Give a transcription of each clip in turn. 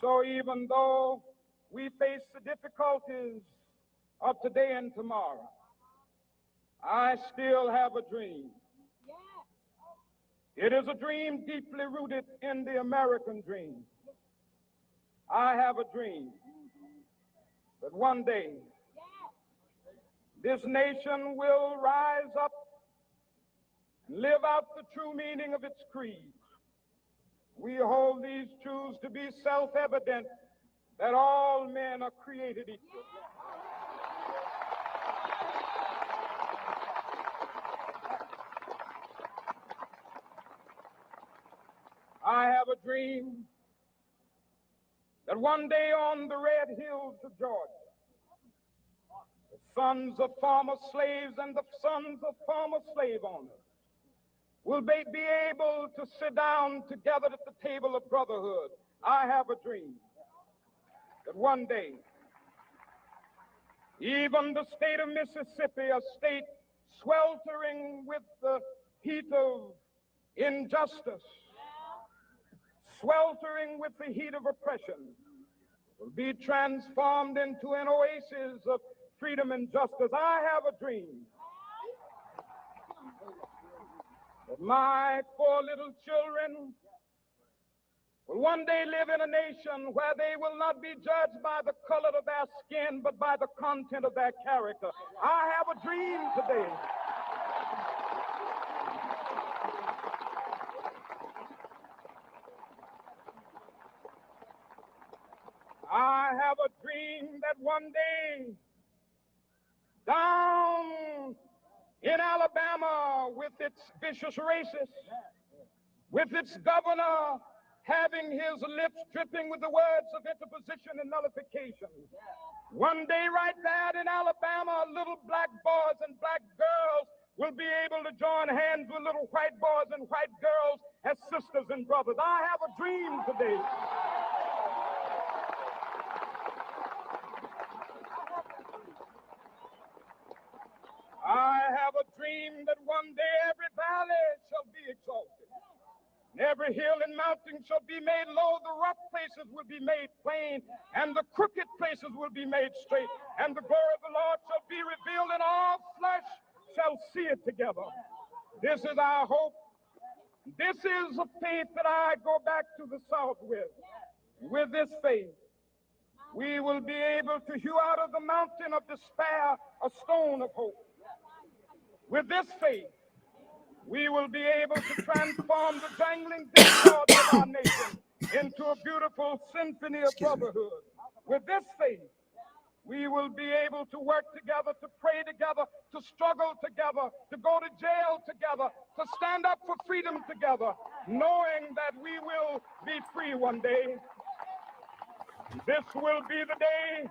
So even though we face the difficulties of today and tomorrow, I still have a dream. It is a dream deeply rooted in the American dream. I have a dream that one day this nation will rise up and live out the true meaning of its creed. We hold these truths to be self-evident, that all men are created equal. I have a dream that one day on the red hills of Georgia, the sons of former slaves and the sons of former slave owners will be able to sit down together at the table of brotherhood. I have a dream that one day, even the state of Mississippi, a state sweltering with the heat of injustice, sweltering with the heat of oppression, will be transformed into an oasis of freedom and justice. I have a dream that my four little children will one day live in a nation where they will not be judged by the color of their skin, but by the content of their character. I have a dream today I have a dream that one day down in Alabama, with its vicious racists, with its governor having his lips dripping with the words of interposition and nullification, one day right there in Alabama, little black boys and black girls will be able to join hands with little white boys and white girls as sisters and brothers. I have a dream today I have a dream that one day every valley shall be exalted, and every hill and mountain shall be made low, the rough places will be made plain, and the crooked places will be made straight, and the glory of the Lord shall be revealed, and all flesh shall see it together. This is our hope. This is a faith that I go back to the South with. With this faith, we will be able to hew out of the mountain of despair a stone of hope. With this faith, we will be able to transform the jangling discord of our nation into a beautiful symphony of brotherhood. With this faith, we will be able to work together, to pray together, to struggle together, to go to jail together, to stand up for freedom together, knowing that we will be free one day. This will be the day.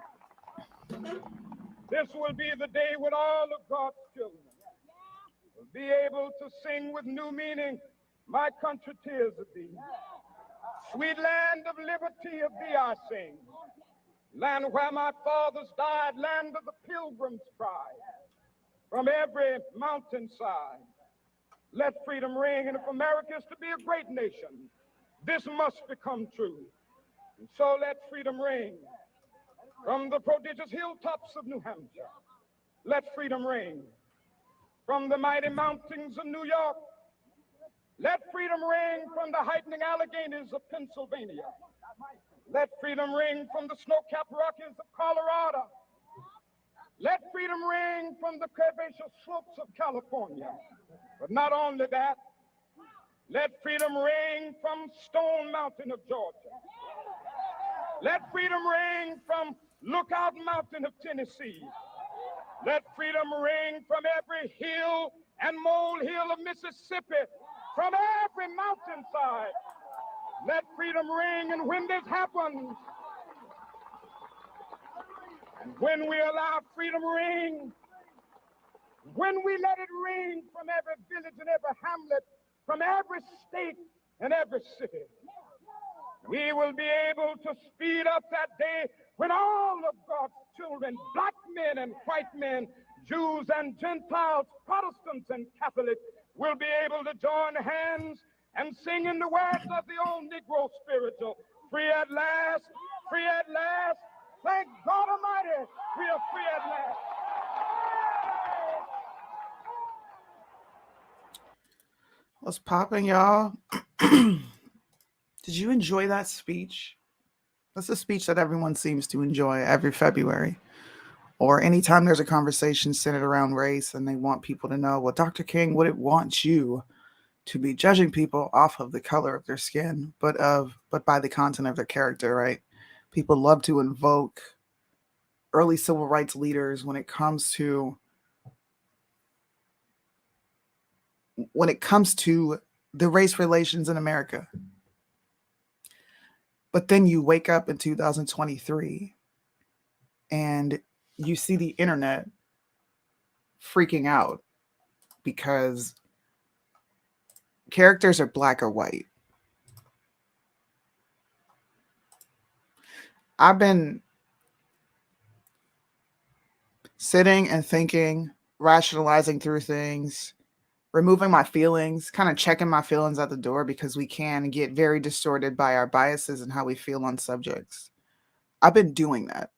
This will be the day when all of God's children will be able to sing with new meaning, my country, tears of thee. Sweet land of liberty, of thee I sing. Land where my fathers died, land of the pilgrim's pride. From every mountainside, let freedom ring. And if America is to be a great nation, this must become true. And so let freedom ring. From the prodigious hilltops of New Hampshire, let freedom ring. From the mighty mountains of New York, let freedom ring. From the heightening Alleghanies of Pennsylvania, let freedom ring. From the snow-capped Rockies of Colorado, let freedom ring. From the curvaceous slopes of California. But not only that, let freedom ring from Stone Mountain of Georgia. Let freedom ring from Lookout Mountain of Tennessee. Let freedom ring from every hill and molehill of Mississippi, from every mountainside. Let freedom ring. And when this happens, and when we allow freedom ring, when we let it ring from every village and every hamlet, from every state and every city, we will be able to speed up that day when all of God's children, black men and white men, Jews and Gentiles, Protestants and Catholics, will be able to join hands and sing in the words of the old Negro spiritual, free at last, free at last. Thank God Almighty, we are free at last. What's popping, y'all? Did you enjoy that speech? That's a speech that everyone seems to enjoy every February. Or anytime there's a conversation centered around race and they want people to know, well, Dr. King wouldn't want you to be judging people off of the color of their skin, but by the content of their character, right? People love to invoke early civil rights leaders when it comes to the race relations in America. But then you wake up in 2023 and you see the internet freaking out because characters are black or white. I've been sitting and thinking, rationalizing through things, removing my feelings, kind of checking my feelings at the door because we can get very distorted by our biases and how we feel on subjects. I've been doing that.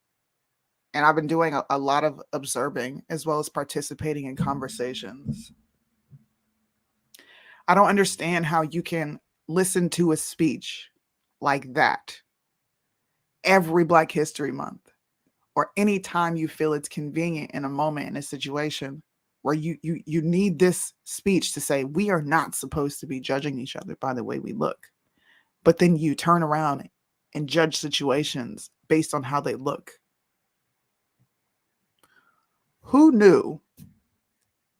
And I've been doing a lot of observing as well as participating in conversations. I don't understand how you can listen to a speech like that every Black History Month or any time you feel it's convenient in a moment in a situation where you need this speech to say we are not supposed to be judging each other by the way we look. But then you turn around and judge situations based on how they look. Who knew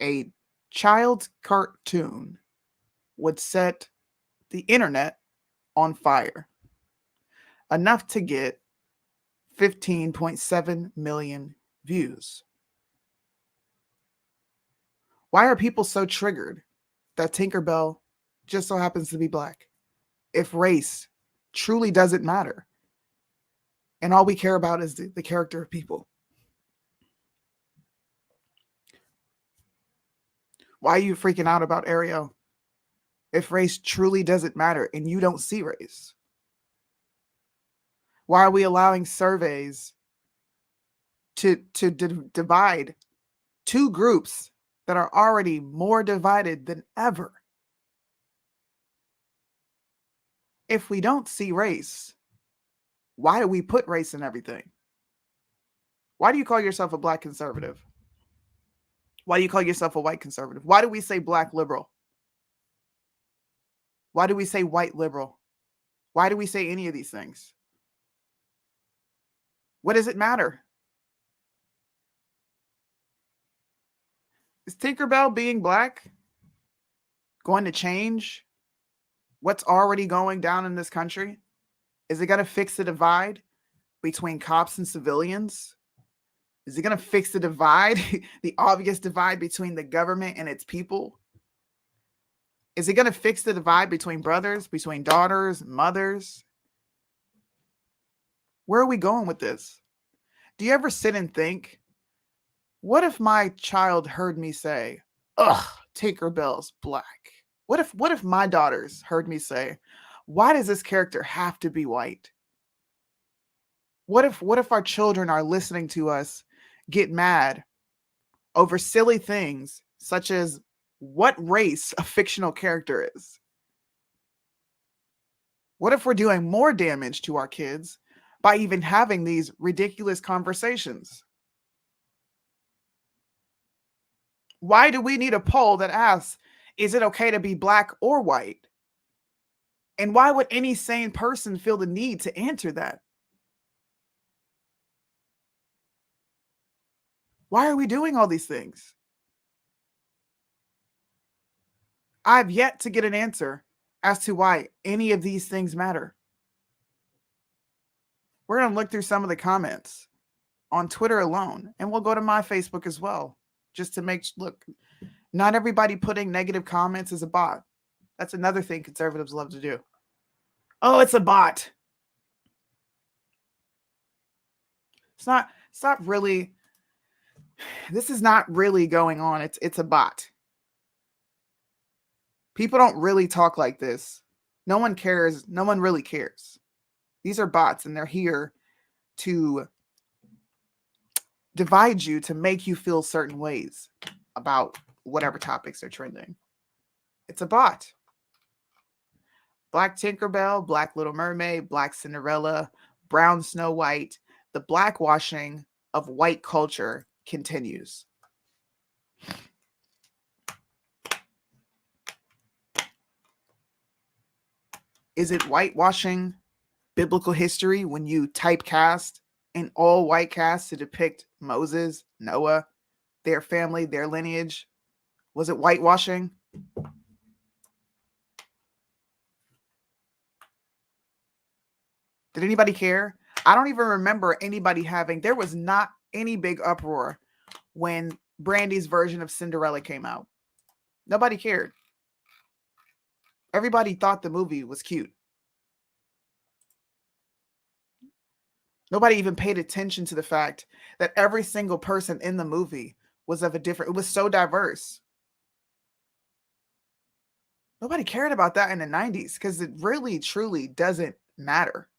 a child's cartoon would set the internet on fire enough to get 15.7 million views? Why are people so triggered that Tinkerbell just so happens to be black if race truly doesn't matter and all we care about is the character of people? Why are you freaking out about Ariel if race truly doesn't matter and you don't see race? Why are we allowing surveys to divide two groups that are already more divided than ever? If we don't see race, why do we put race in everything? Why do you call yourself a black conservative? Why do you call yourself a white conservative? Why do we say black liberal? Why do we say white liberal? Why do we say any of these things? What does it matter? Is Tinkerbell being black going to change what's already going down in this country? Is it going to fix the divide between cops and civilians? Is it going to fix the divide, the obvious divide between the government and its people? Is it going to fix the divide between brothers, between daughters, mothers? Where are we going with this? Do you ever sit and think, what if my child heard me say, ugh, Tinkerbell's black? What if my daughters heard me say, why does this character have to be white? What if our children are listening to us get mad over silly things such as what race a fictional character is? What if we're doing more damage to our kids by even having these ridiculous conversations? Why do we need a poll that asks, is it okay to be black or white? And why would any sane person feel the need to answer that? Why are we doing all these things? I've yet to get an answer as to why any of these things matter. We're going to look through some of the comments on Twitter alone, and we'll go to my Facebook as well, just to look, not everybody putting negative comments is a bot. That's another thing conservatives love to do. Oh, it's a bot. It's not really, this is not really going on. It's a bot. People don't really talk like this. No one cares. No one really cares. These are bots, and they're here to divide you, to make you feel certain ways about whatever topics are trending. It's a bot. Black Tinkerbell, Black Little Mermaid, Black Cinderella, Brown Snow White. The blackwashing of white culture continues. Is it whitewashing biblical history when you typecast an all white cast to depict Moses, Noah, their family, their lineage? Was it whitewashing? Did anybody care? I don't even remember anybody having, there was not any big uproar when Brandy's version of Cinderella came out. Nobody cared. Everybody thought the movie was cute. Nobody even paid attention to the fact that every single person in the movie was of a different, it was so diverse. Nobody cared about that in the 90s because it really, truly doesn't matter.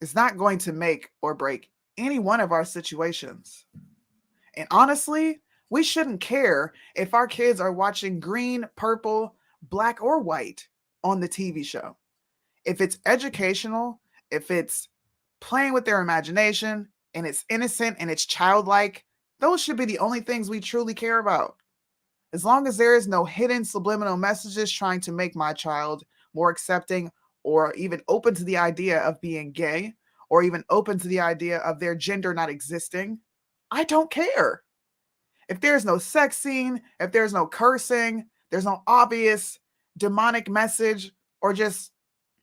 It's not going to make or break any one of our situations. And honestly, we shouldn't care if our kids are watching green, purple, black, or white on the TV show. If it's educational, if it's playing with their imagination and it's innocent and it's childlike, those should be the only things we truly care about. As long as there is no hidden subliminal messages trying to make my child more accepting or even open to the idea of being gay or even open to the idea of their gender not existing, I don't care. If there's no sex scene, if there's no cursing, there's no obvious demonic message, or just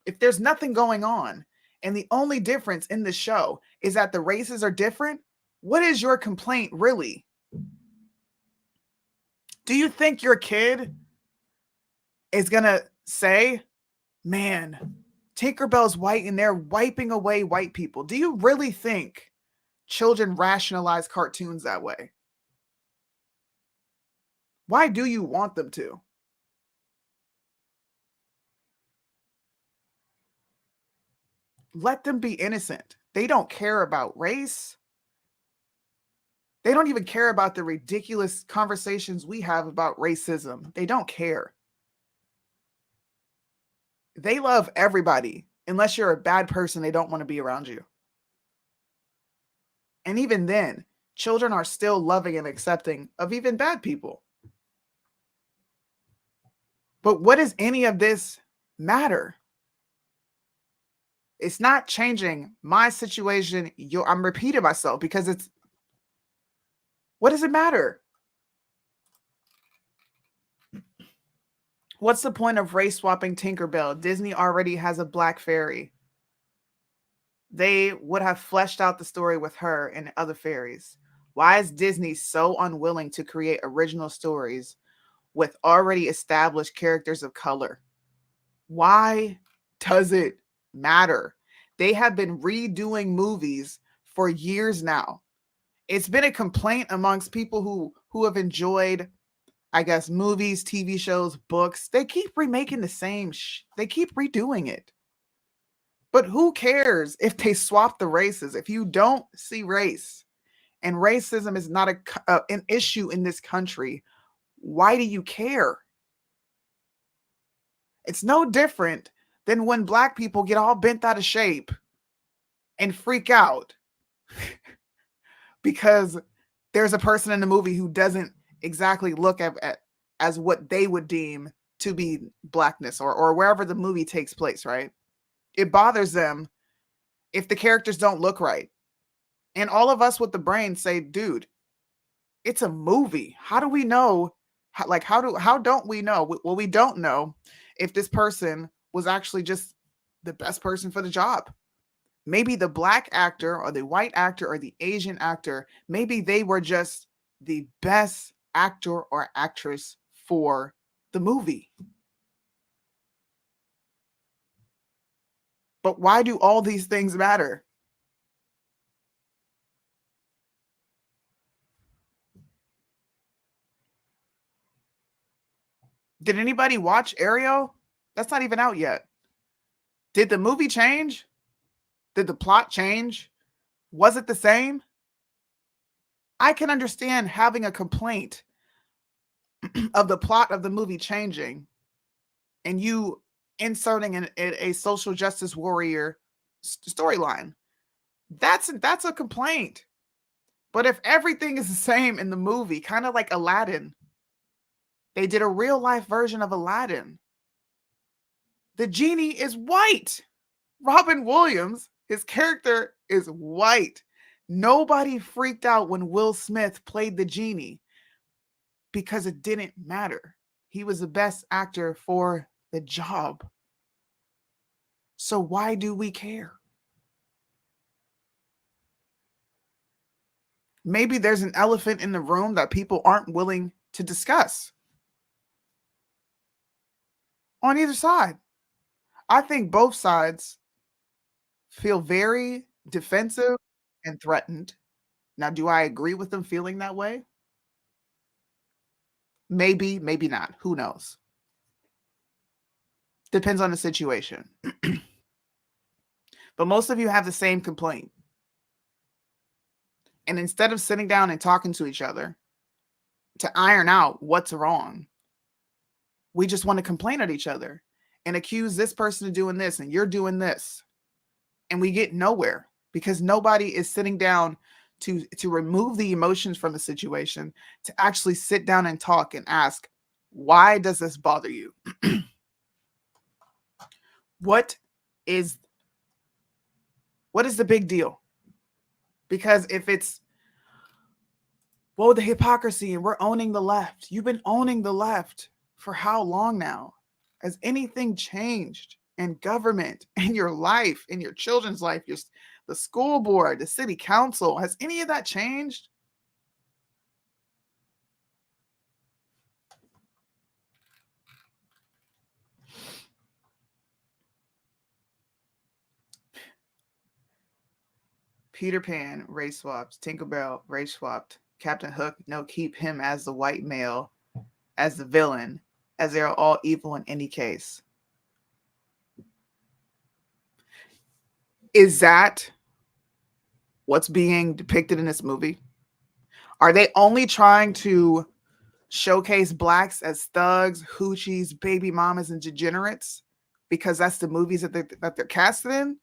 if there's nothing going on, and the only difference in the show is that the races are different, what is your complaint really? Do you think your kid is going to say, man, Tinkerbell's white and they're wiping away white people? Do you really think children rationalize cartoons that way? Why do you want them to? Let them be innocent. They don't care about race. They don't even care about the ridiculous conversations we have about racism. They don't care. They love everybody. Unless you're a bad person, they don't want to be around you. And even then, children are still loving and accepting of even bad people. But what does any of this matter? It's not changing my situation. I'm repeating myself because it's, what does it matter? What's the point of race swapping Tinkerbell? Disney already has a black fairy. They would have fleshed out the story with her and other fairies. Why is Disney so unwilling to create original stories with already established characters of color? Why does it matter? They have been redoing movies for years now. It's been a complaint amongst people who have enjoyed, I guess, movies, TV shows, books. They keep remaking the same they keep redoing it. But who cares if they swap the races? If you don't see race and racism is not an issue in this country, why do you care? It's no different than when black people get all bent out of shape and freak out because there's a person in the movie who doesn't exactly look at as what they would deem to be blackness or wherever the movie takes place, right? It bothers them if the characters don't look right. And all of us with the brain say, dude, it's a movie. How do we know? How don't we know? Well, we don't know if this person was actually just the best person for the job. Maybe the black actor or the white actor or the Asian actor, maybe they were just the best actor or actress for the movie. But why do all these things matter? Did anybody watch Ariel? That's not even out yet. Did the movie change? Did the plot change? Was it the same? I can understand having a complaint of the plot of the movie changing and you inserting a social justice warrior storyline. That's a complaint. But if everything is the same in the movie, kind of like Aladdin, they did a real life version of Aladdin. The genie is white. Robin Williams, his character is white. Nobody freaked out when Will Smith played the genie because it didn't matter. He was the best actor for the job. So why do we care? Maybe there's an elephant in the room that people aren't willing to discuss on either side. I think both sides feel very defensive and threatened. Now, do I agree with them feeling that way? Maybe, maybe not. Who knows? Depends on the situation. But most of you have the same complaint. And instead of sitting down and talking to each other to iron out what's wrong, we just want to complain at each other and accuse this person of doing this and you're doing this. And we get nowhere because nobody is sitting down to remove the emotions from the situation, to actually sit down and talk and ask, why does this bother you? What is the big deal? Because if it's, well, the hypocrisy and we're owning the left. You've been owning the left for how long now? Has anything changed in government, in your life, in your children's life, the school board, the city council? Has any of that changed? Peter Pan, race swapped. Tinkerbell, race swapped. Captain Hook, no, keep him as the white male, as the villain, as they're all evil in any case. Is that what's being depicted in this movie? Are they only trying to showcase blacks as thugs, hoochies, baby mamas, and degenerates because that's the movies that they're casted in?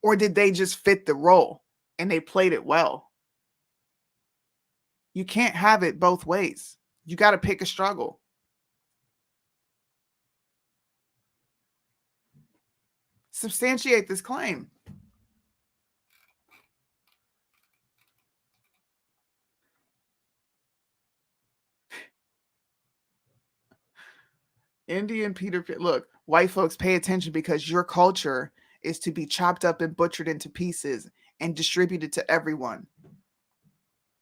Or did they just fit the role and they played it well? You can't have it both ways. You got to pick a struggle. Substantiate this claim. Indian Peter Pan. Look, white folks, pay attention because your culture is to be chopped up and butchered into pieces and distributed to everyone.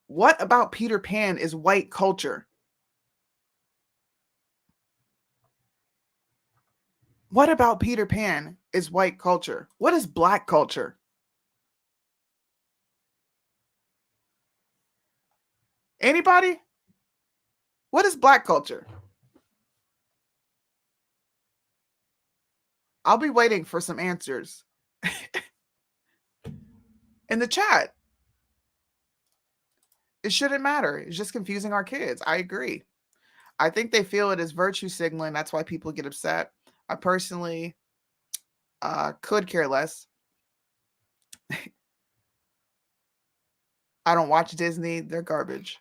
What about Peter Pan is white culture? What about Peter Pan is white culture? What is black culture? Anybody? What is black culture? I'll be waiting for some answers in the chat. It shouldn't matter. It's just confusing our kids. I agree. I think they feel it is virtue signaling. That's why people get upset. I personally could care less. I don't watch Disney. They're garbage.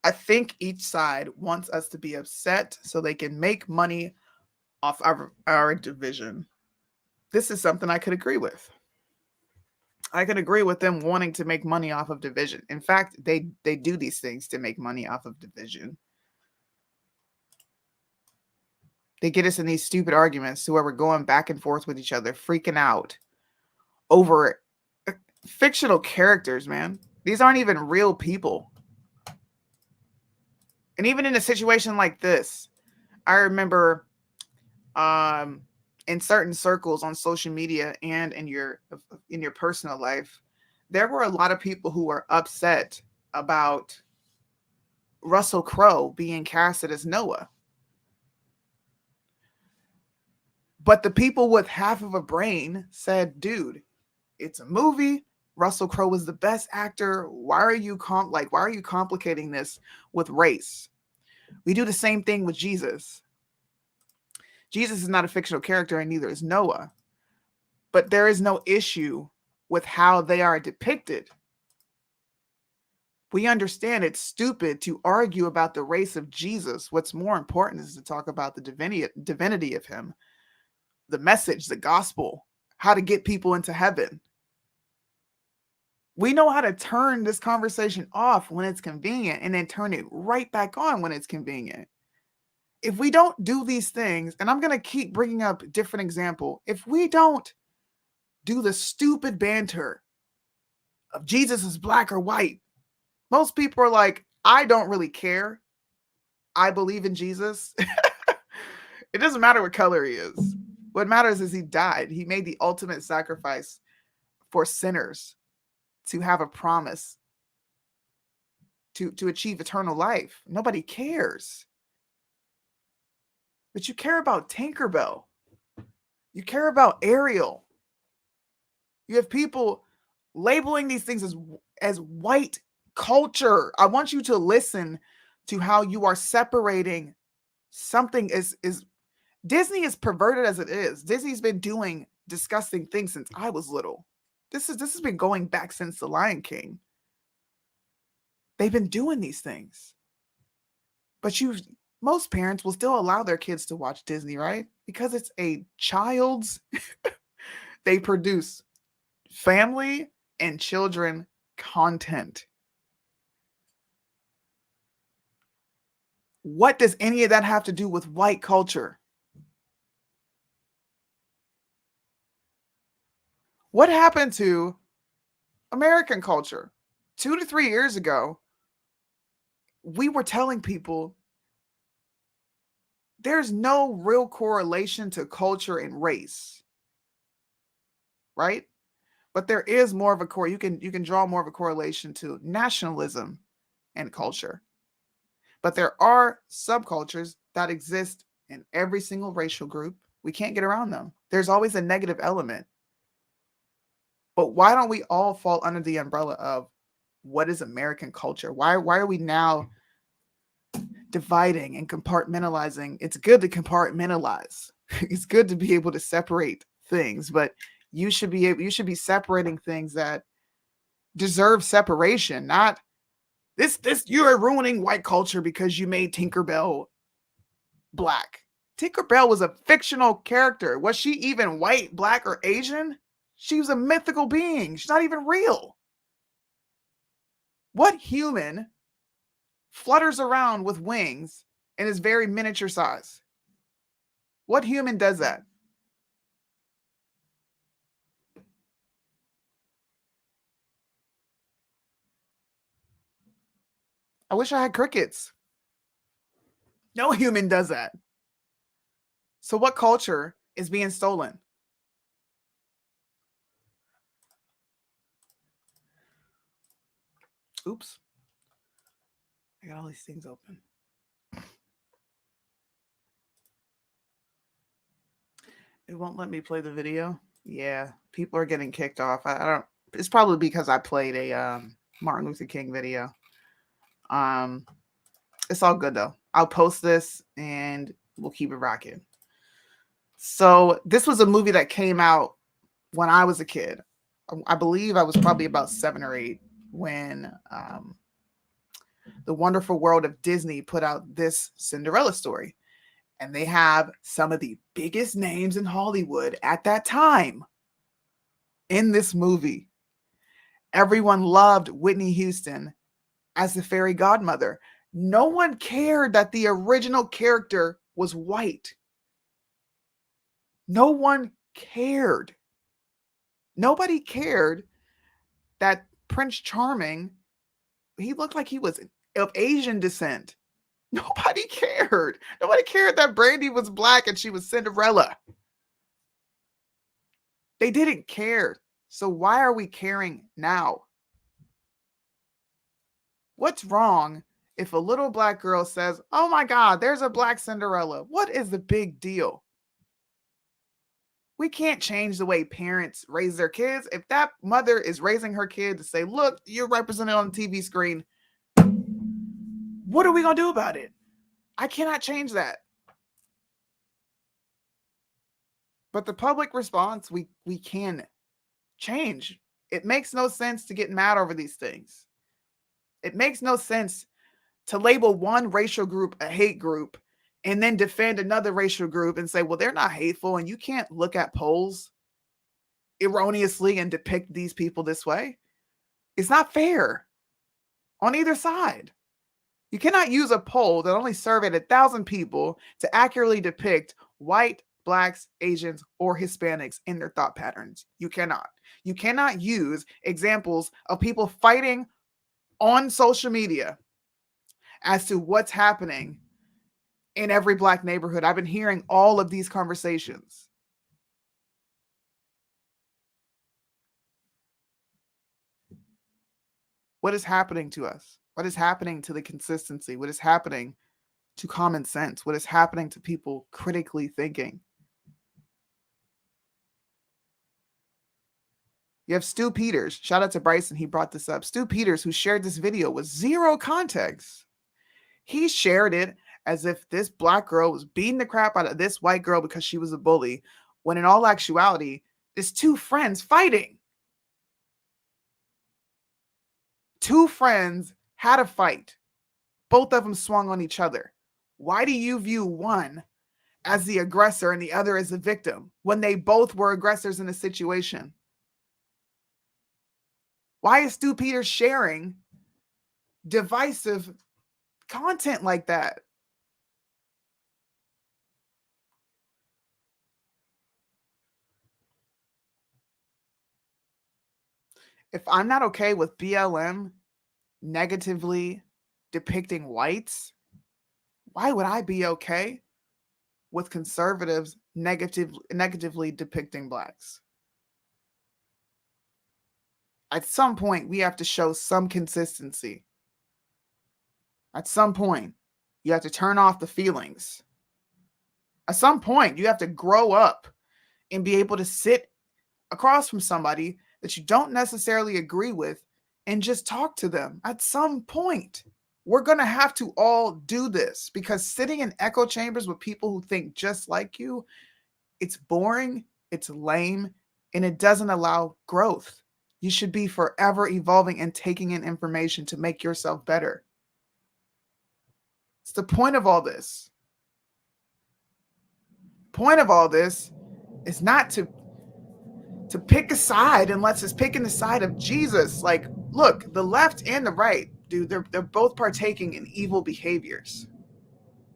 I think each side wants us to be upset so they can make money off our division. This is something I could agree with. I can agree with them wanting to make money off of division. In fact, they do these things to make money off of division. They get us in these stupid arguments to where we're going back and forth with each other, freaking out over fictional characters, man. These aren't even real people. And even in a situation like this, I remember in certain circles on social media and in your personal life, there were a lot of people who were upset about Russell Crowe being casted as Noah. But the people with half of a brain said, dude, it's a movie. Russell Crowe was the best actor. Why are you complicating this with race? We do the same thing with Jesus. Jesus is not a fictional character, and neither is Noah. But there is no issue with how they are depicted. We understand it's stupid to argue about the race of Jesus. What's more important is to talk about the divinity of him, the message, the gospel, how to get people into heaven. We know how to turn this conversation off when it's convenient and then turn it right back on when it's convenient. If we don't do these things, and I'm going to keep bringing up a different example, if we don't do the stupid banter of Jesus is black or white, most people are like, I don't really care. I believe in Jesus. It doesn't matter what color he is. What matters is he died. He made the ultimate sacrifice for sinners to have a promise to achieve eternal life. Nobody cares. But you care about Tinkerbell. You care about Ariel. You have people labeling these things as white culture. I want you to listen to how you are separating something is Disney is perverted as it is. Disney's been doing disgusting things since I was little. This has been going back since The Lion King. They've been doing these things. But most parents will still allow their kids to watch Disney, right? Because it's a child's they produce family and children content. What does any of that have to do with white culture? What happened to American culture? 2 to 3 years ago, we were telling people there's no real correlation to culture and race, right? But there is more of a you can draw more of a correlation to nationalism and culture. But there are subcultures that exist in every single racial group. We can't get around them. There's always a negative element. But why don't we all fall under the umbrella of what is American culture? Why are we now dividing and compartmentalizing? It's good to compartmentalize. It's good to be able to separate things, but you should be separating things that deserve separation, not this you are ruining white culture because you made Tinkerbell black. Tinkerbell was a fictional character. Was she even white, black, or Asian? She was a mythical being. She's not even real. What human flutters around with wings and is very miniature size? What human does that? I wish I had crickets. No human does that. So what culture is being stolen? Oops. I got all these things open. It won't let me play the video. Yeah, people are getting kicked off. I don't. It's probably because I played a Martin Luther King video. It's all good though. I'll post this and we'll keep it rocking. So this was a movie that came out when I was a kid. I believe I was probably about 7 or 8 when The Wonderful World of Disney put out this Cinderella story. And they have some of the biggest names in Hollywood at that time in this movie. Everyone loved Whitney Houston as the fairy godmother. No one cared that the original character was white. No one cared. Nobody cared that Prince Charming, he looked like he was of Asian descent. Nobody cared. Nobody cared that Brandy was black and she was Cinderella. They didn't care. So why are we caring now? What's wrong if a little black girl says, oh my God, there's a black Cinderella? What is the big deal? We can't change the way parents raise their kids. If that mother is raising her kid to say, look, you're represented on the TV screen, what are we going to do about it? I cannot change that. But the public response, we can change. It makes no sense to get mad over these things. It makes no sense to label one racial group a hate group and then defend another racial group and say, well, they're not hateful, and you can't look at polls erroneously and depict these people this way. It's not fair on either side. You cannot use a poll that only surveyed 1,000 people to accurately depict white, blacks, Asians, or Hispanics in their thought patterns. You cannot. You cannot use examples of people fighting on social media as to what's happening in every black neighborhood. I've been hearing all of these conversations. What is happening to us? What is happening to the consistency? What is happening to common sense? What is happening to people critically thinking? You have Stu Peters. Shout out to Bryson. He brought this up. Stu Peters, who shared this video with zero context. He shared it as if this black girl was beating the crap out of this white girl because she was a bully, when in all actuality, it's two friends fighting. Two friends had a fight. Both of them swung on each other. Why do you view one as the aggressor and the other as the victim when they both were aggressors in a situation? Why is Stu Peters sharing divisive content like that? If I'm not okay with BLM negatively depicting whites, why would I be okay with conservatives negatively depicting blacks? At some point, we have to show some consistency. At some point, you have to turn off the feelings. At some point, you have to grow up and be able to sit across from somebody that you don't necessarily agree with and just talk to them. At some point, we're going to have to all do this, because sitting in echo chambers with people who think just like you, it's boring, it's lame, and it doesn't allow growth. You should be forever evolving and taking in information to make yourself better. It's the point of all this. Point of all this is not to pick a side unless it's picking the side of Jesus. Like, look, the left and the right, dude, they're both partaking in evil behaviors.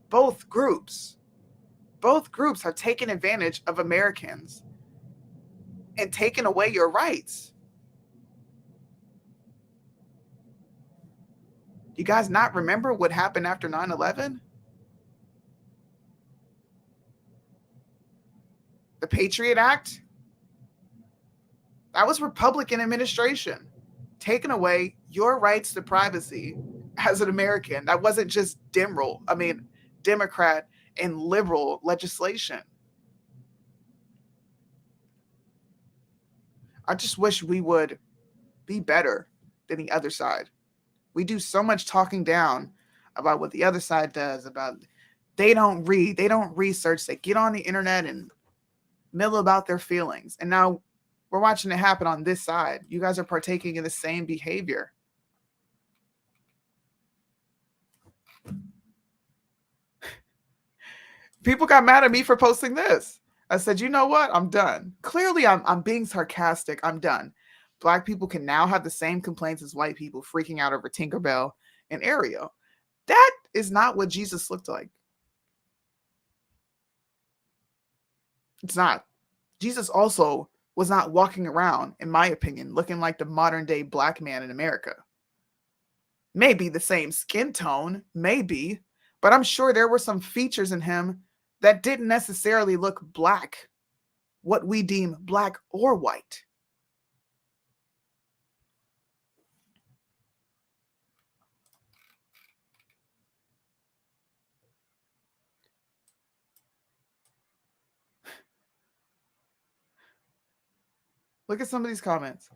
Both groups have taken advantage of Americans and taken away your rights. You guys not remember what happened after 9/11? The Patriot Act? That was Republican administration taking away your rights to privacy as an American. That wasn't just Democrat and liberal legislation. I just wish we would be better than the other side. We do so much talking down about what the other side does, about they don't read, they don't research, they get on the internet and mill about their feelings. And now we're watching it happen on this side. You guys are partaking in the same behavior. People got mad at me for posting this. I said, you know what? I'm done. Clearly, I'm being sarcastic. I'm done. Black people can now have the same complaints as white people, freaking out over Tinkerbell and Ariel. That is not what Jesus looked like. It's not. Jesus also was not walking around, in my opinion, looking like the modern day black man in America. Maybe the same skin tone, maybe, but I'm sure there were some features in him that didn't necessarily look black, what we deem black or white. Look at some of these comments.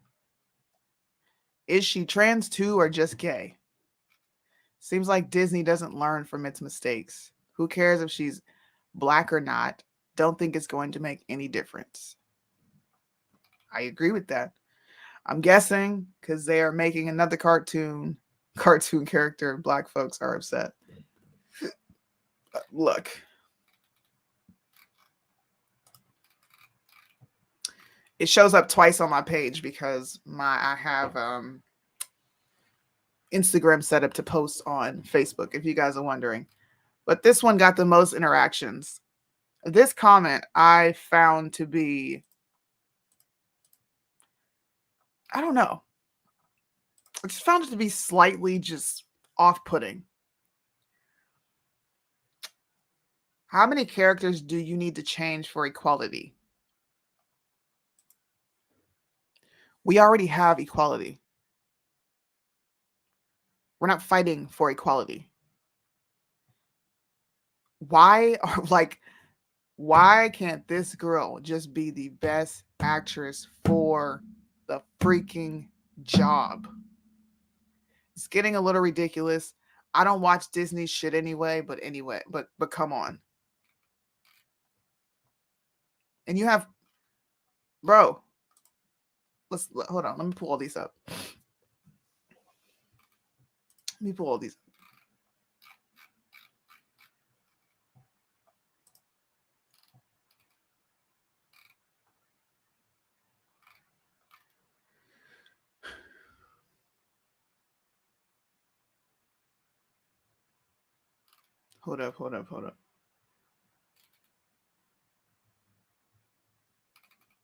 Is she trans too or just gay? Seems like Disney doesn't learn from its mistakes. Who cares if she's black or not? Don't think it's going to make any difference. I agree with that. I'm guessing because they are making another cartoon character, black folks are upset. Look. It shows up twice on my page because I have Instagram set up to post on Facebook, if you guys are wondering. But this one got the most interactions. This comment I found to be, I don't know. I just found it to be slightly just off-putting. How many characters do you need to change for equality? We already have equality. We're not fighting for equality. Why can't this girl just be the best actress for the freaking job? It's getting a little ridiculous. I don't watch Disney shit anyway, but come on. And you have, bro, hold on. Let me pull all these up. Hold up.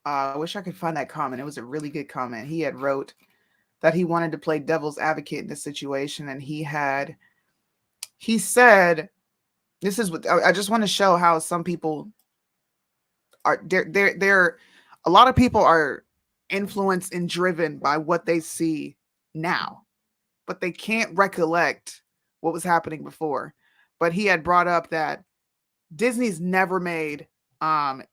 I wish I could find that comment. It was a really good comment. He had wrote that he wanted to play devil's advocate in this situation, and he said, this is what I just want to show how some people are. They're a lot of people are influenced and driven by what they see now, but they can't recollect what was happening before. But he had brought up that Disney's never made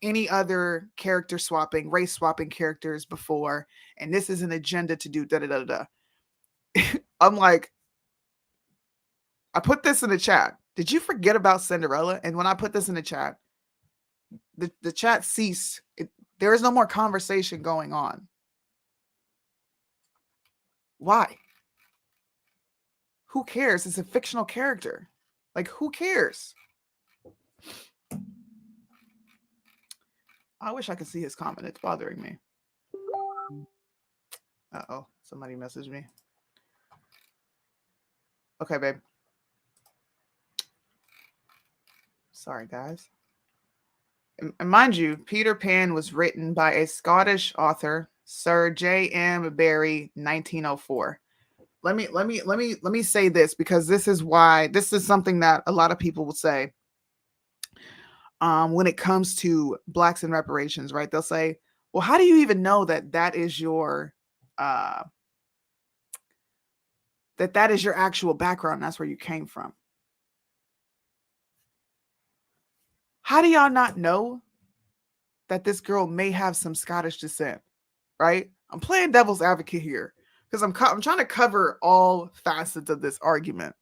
any other character swapping, race swapping characters before, and this is an agenda to do da da da da. I'm like, I put this in the chat. Did you forget about Cinderella? And when I put this in the chat, the chat ceased. There is no more conversation going on. Why? Who cares? It's a fictional character. Like, who cares? I wish I could see his comment. It's bothering me. Uh-oh. Somebody messaged me. Okay, babe. Sorry, guys. And mind you, Peter Pan was written by a Scottish author, Sir J.M. Barrie, 1904. Let me say this, because this is something that a lot of people will say when it comes to blacks and reparations, right? They'll say, well, how do you even know that is your that is your actual background? That's where you came from. How do y'all not know that this girl may have some Scottish descent, right? I'm playing devil's advocate here because I'm trying to cover all facets of this argument.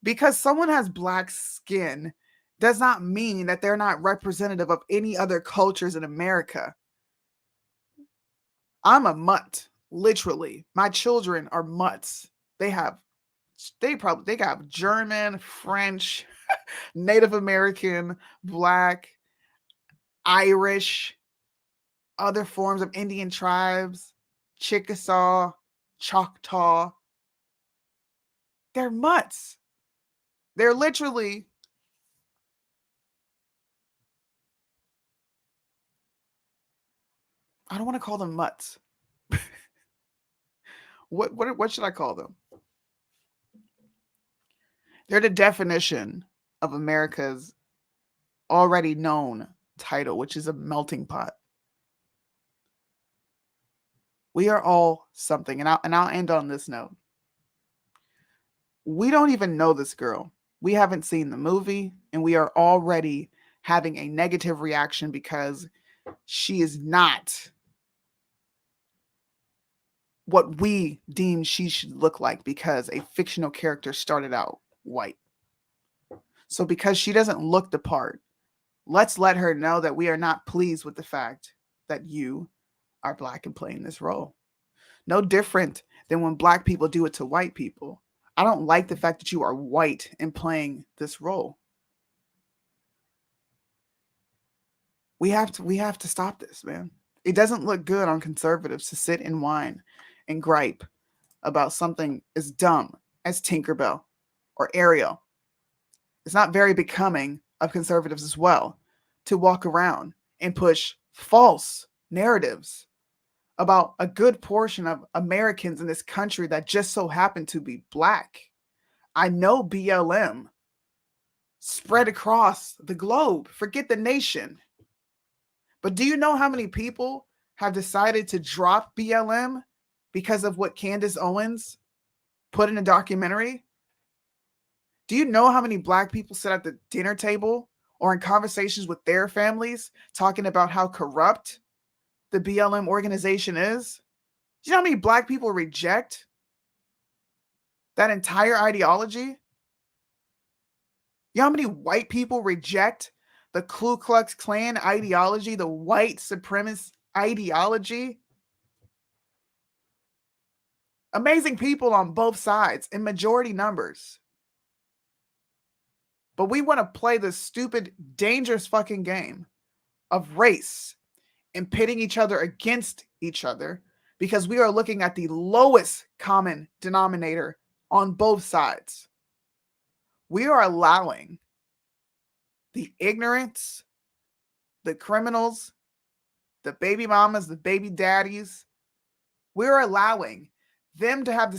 Because someone has black skin does not mean that they're not representative of any other cultures in America. I'm a mutt, literally. My children are mutts. They got German, French, Native American, Black, Irish, other forms of Indian tribes, Chickasaw, Choctaw. They're mutts. They're literally, I don't want to call them mutts. What should I call them? They're the definition of America's already known title, which is a melting pot. We are all something, and I'll end on this note. We don't even know this girl. We haven't seen the movie, and we are already having a negative reaction because she is not what we deem she should look like because a fictional character started out white. So because she doesn't look the part, let's let her know that we are not pleased with the fact that you are black and playing this role. No different than when black people do it to white people. I don't like the fact that you are white and playing this role. We have to stop this, man. It doesn't look good on conservatives to sit and whine and gripe about something as dumb as Tinkerbell or Ariel. It's not very becoming of conservatives as well to walk around and push false narratives about a good portion of Americans in this country that just so happen to be black. I know BLM spread across the globe. Forget the nation. But do you know how many people have decided to drop BLM because of what Candace Owens put in a documentary? Do you know how many black people sit at the dinner table or in conversations with their families talking about how corrupt the BLM organization is? Do you know how many black people reject that entire ideology? You know how many white people reject the Ku Klux Klan ideology, the white supremacist ideology? Amazing people on both sides in majority numbers. But we want to play this stupid, dangerous fucking game of race and pitting each other against each other because we are looking at the lowest common denominator on both sides. We are allowing the ignorance, the criminals, the baby mamas, the baby daddies, we're allowing them to have the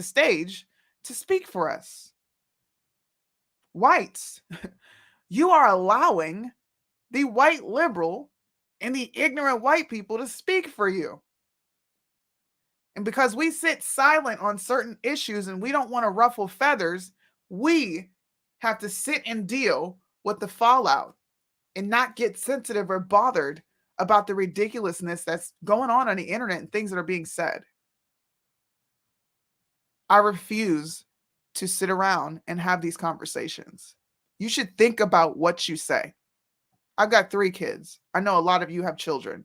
stage to speak for us. Whites, you are allowing the white liberal and the ignorant white people to speak for you. And because we sit silent on certain issues and we don't want to ruffle feathers, we have to sit and deal with the fallout and not get sensitive or bothered about the ridiculousness that's going on the internet and things that are being said. I refuse to sit around and have these conversations. You should think about what you say. I've got 3 kids. I know a lot of you have children.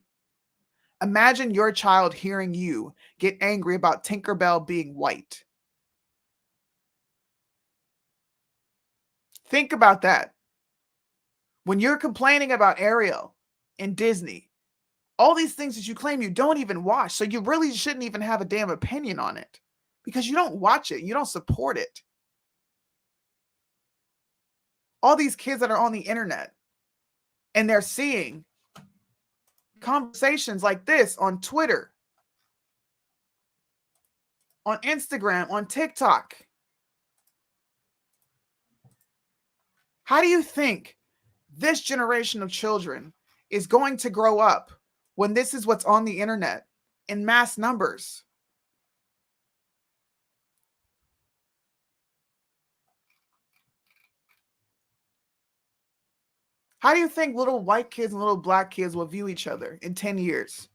Imagine your child hearing you get angry about Tinkerbell being white. Think about that. When you're complaining about Ariel and Disney, all these things that you claim you don't even watch, so you really shouldn't even have a damn opinion on it because you don't watch it, you don't support it. All these kids that are on the internet and they're seeing conversations like this on Twitter, on Instagram, on TikTok. How do you think this generation of children is going to grow up when this is what's on the internet in mass numbers? How do you think little white kids and little black kids will view each other in 10 years?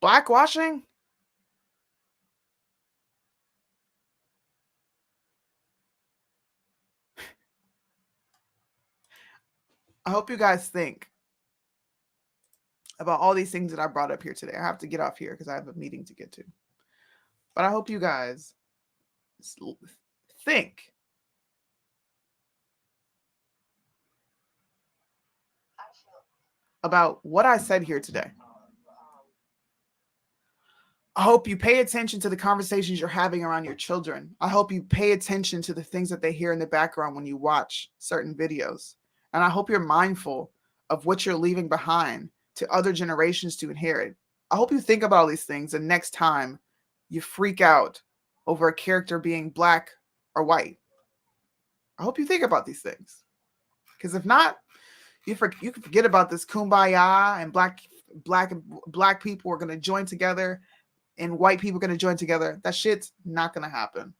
Blackwashing? I hope you guys think about all these things that I brought up here today. I have to get off here because I have a meeting to get to. But I hope you guys think about what I said here today. I hope you pay attention to the conversations you're having around your children. I hope you pay attention to the things that they hear in the background when you watch certain videos. And I hope you're mindful of what you're leaving behind to other generations to inherit. I hope you think about all these things, and next time you freak out over a character being black or white. I hope you think about these things. Because if not, you can forget about this kumbaya and black people are going to join together and white people are going to join together. That shit's not going to happen.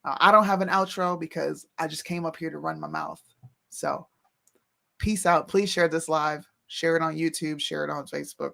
I don't have an outro because I just came up here to run my mouth. So peace out. Please share this live. Share it on YouTube. Share it on Facebook.